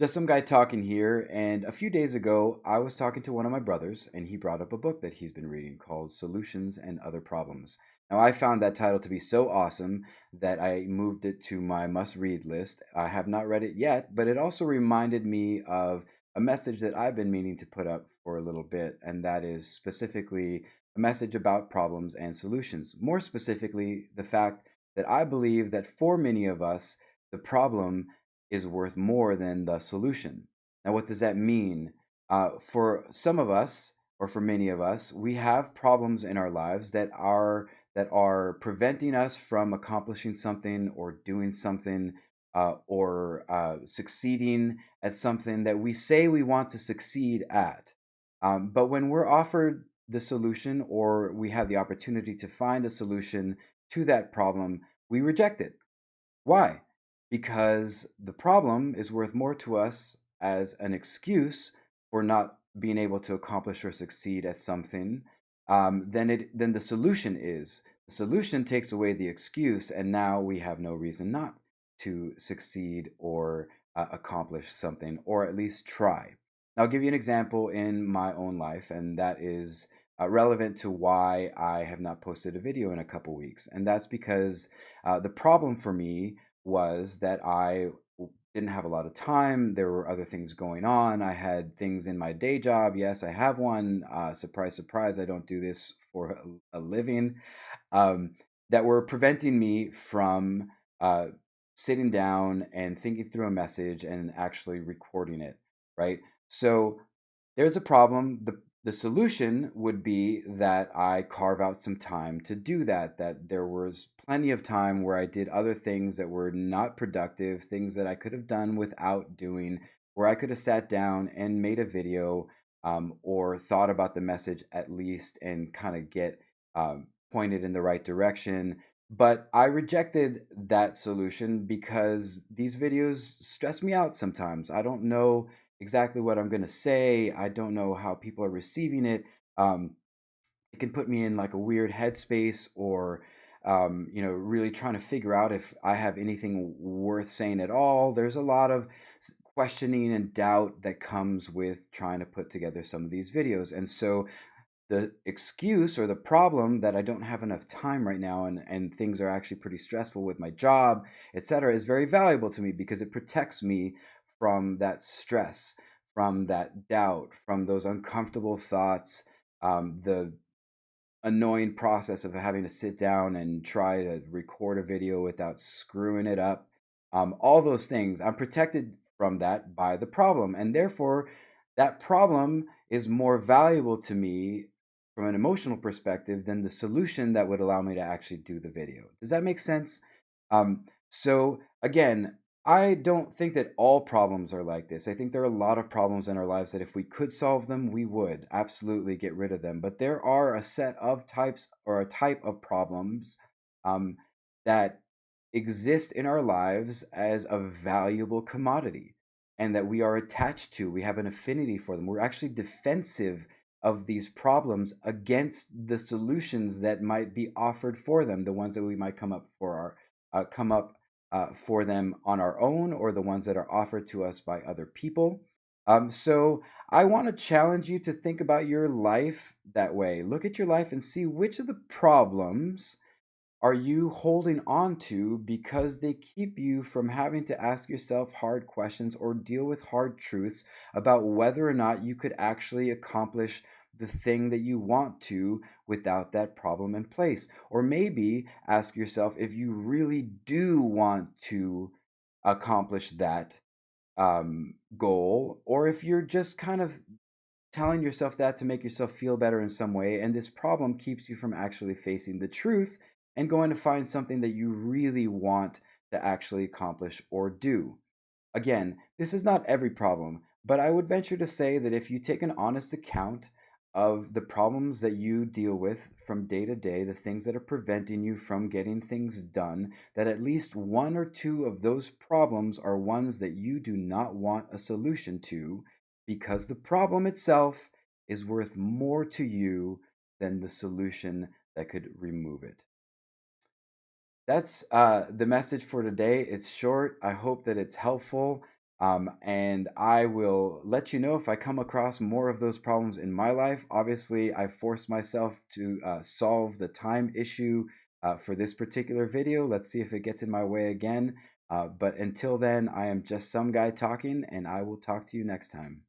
Just some guy talking here. And a few days ago, I was talking to one of my brothers, and he brought up a book that he's been reading called Solutions and Other Problems. Now, I found that title to be so awesome that I moved it to my must read list. I have not read it yet, but it also reminded me of a message that I've been meaning to put up for a little bit, and that is specifically a message about problems and solutions. More specifically, the fact that I believe that for many of us, the problem is worth more than the solution. Now, what does that mean? For some of us, or for many of us, we have problems in our lives that are preventing us from accomplishing something or doing something or succeeding at something that we say we want to succeed at. But when we're offered the solution or we have the opportunity to find a solution to that problem, we reject it. Why? Because the problem is worth more to us as an excuse for not being able to accomplish or succeed at something than the solution is. The solution takes away the excuse, and now we have no reason not to succeed or accomplish something, or at least try. Now, I'll give you an example in my own life, and that is relevant to why I have not posted a video in a couple weeks. And that's because the problem for me was that didn't have a lot of time. There were other things going on. I had things in my day job. Yes, I have one. Surprise, surprise, I don't do this for a living. Um, that were preventing me from uh, sitting down and thinking through a message and actually recording it, right? So there's a problem. The solution would be that I carve out some time to do that, that there was plenty of time where I did other things that were not productive, things that I could have done without doing, where I could have sat down and made a video or thought about the message at least and kind of get pointed in the right direction. But I rejected that solution because these videos stress me out sometimes. I don't know exactly what I'm going to say. I don't know how people are receiving it. Um, it can put me in like a weird headspace or really trying to figure out if I have anything worth saying at all. There's a lot of questioning and doubt that comes with trying to put together some of these videos. And so the excuse or the problem that I don't have enough time right now and things are actually pretty stressful with my job, etc., is very valuable to me because it protects me from that stress, from that doubt, from those uncomfortable thoughts, the annoying process of having to sit down and try to record a video without screwing it up. All those things, I'm protected from that by the problem. And therefore, that problem is more valuable to me from an emotional perspective than the solution that would allow me to actually do the video. Does that make sense? So, again, I don't think that all problems are like this. I think there are a lot of problems in our lives that if we could solve them, we would absolutely get rid of them. But there are a set of types or a type of problems um, that exist in our lives as a valuable commodity and that we are attached to. We have an affinity for them. We're actually defensive of these problems against the solutions that might be offered for them, the ones that we might come up for them on our own or the ones that are offered to us by other people. So I want to challenge you to think about your life that way. Look at your life and see which of the problems are you holding on to because they keep you from having to ask yourself hard questions or deal with hard truths about whether or not you could actually accomplish the thing that you want to without that problem in place? Or maybe ask yourself if you really do want to accomplish that goal, or if you're just kind of telling yourself that to make yourself feel better in some way, and this problem keeps you from actually facing the truth and going to find something that you really want to actually accomplish or do. Again, this is not every problem, but I would venture to say that if you take an honest account of the problems that you deal with from day to day, the things that are preventing you from getting things done, that at least one or two of those problems are ones that you do not want a solution to because the problem itself is worth more to you than the solution that could remove it. That's the message for today. It's short. I hope that it's helpful. And I will let you know if I come across more of those problems in my life. Obviously, I forced myself to solve the time issue for this particular video. Let's see if it gets in my way again. But until then, I am just some guy talking, and I will talk to you next time.